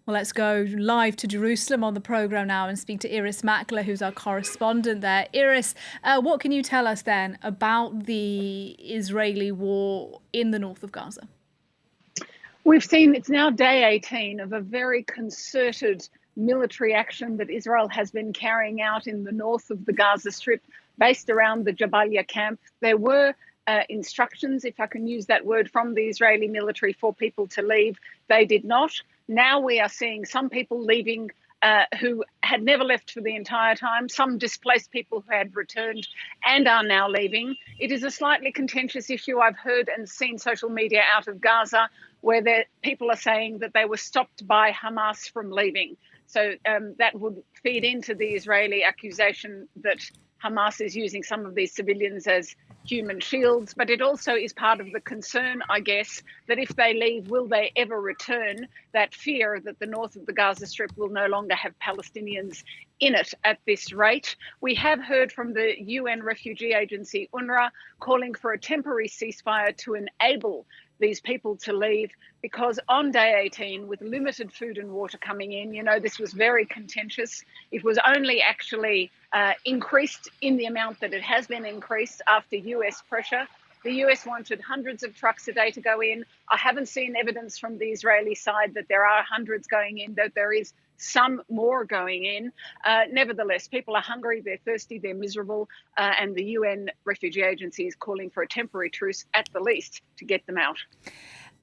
Well, let's go live to Jerusalem on the programme now and speak to Irris Makler, who's our correspondent there. Irris, what can you tell us then about the Israeli war in the north of Gaza? We've seen it's now day 18 of a very concerted military action that Israel has been carrying out in the north of the Gaza Strip, based around the Jabalia camp. There were instructions, if I can use that word, from the Israeli military for people to leave. They did not. Now we are seeing some people leaving who had never left for the entire time, some displaced people who had returned and are now leaving. It is a slightly contentious issue. I've heard and seen social media out of Gaza where people are saying that they were stopped by Hamas from leaving. So that would feed into the Israeli accusation that Hamas is using some of these civilians as human shields, but it also is part of the concern, I guess, that if they leave, will they ever return? That fear that the north of the Gaza Strip will no longer have Palestinians in it at this rate. We have heard from the UN refugee agency, UNRWA, calling for a temporary ceasefire to enable these people to leave, because on day 18, with limited food and water coming in, this was very contentious. It was only actually increased in the amount that it has been increased after US pressure. The US wanted hundreds of trucks a day to go in. I haven't seen evidence from the Israeli side that there are hundreds going in, that there is some more going in. Nevertheless, people are hungry, they're thirsty, they're miserable, and the UN Refugee Agency is calling for a temporary truce at the least to get them out.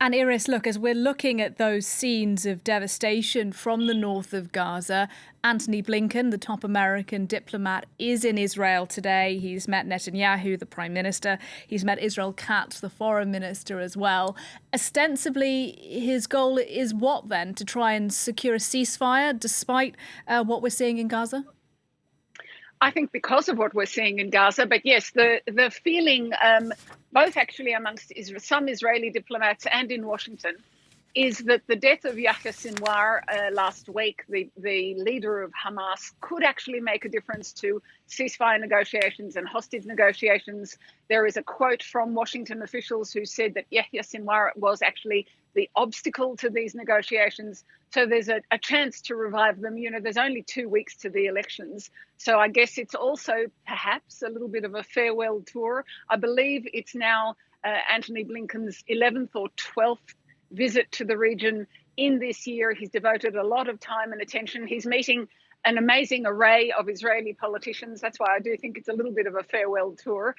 And Irris, look, as we're looking at those scenes of devastation from the north of Gaza, Antony Blinken, the top American diplomat, is in Israel today. He's met Netanyahu, the prime minister. He's met Israel Katz, the foreign minister, as well. Ostensibly, his goal is what then? To try and secure a ceasefire despite what we're seeing in Gaza? I think because of what we're seeing in Gaza, but yes, the feeling, both actually amongst some Israeli diplomats and in Washington, is that the death of Yahya Sinwar last week, the leader of Hamas, could actually make a difference to ceasefire negotiations and hostage negotiations. There is a quote from Washington officials who said that Yahya Sinwar was actually the obstacle to these negotiations. So there's a chance to revive them. There's only 2 weeks to the elections. So I guess it's also perhaps a little bit of a farewell tour. I believe it's now Antony Blinken's 11th or 12th visit to the region in this year. He's devoted a lot of time and attention. He's meeting an amazing array of Israeli politicians. That's why I do think it's a little bit of a farewell tour,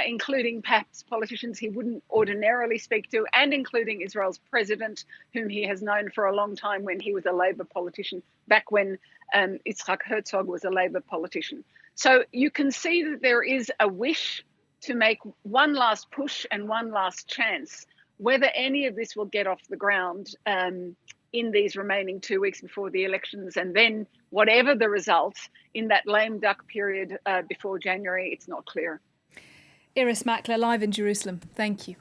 including perhaps politicians he wouldn't ordinarily speak to, and including Israel's president, whom he has known for a long time when he was a Labour politician, back when Yitzhak Herzog was a Labour politician. So you can see that there is a wish to make one last push and one last chance. Whether any of this will get off the ground in these remaining 2 weeks before the elections, and then whatever the results in that lame duck period before January, it's not clear. Irris Makler, live in Jerusalem. Thank you.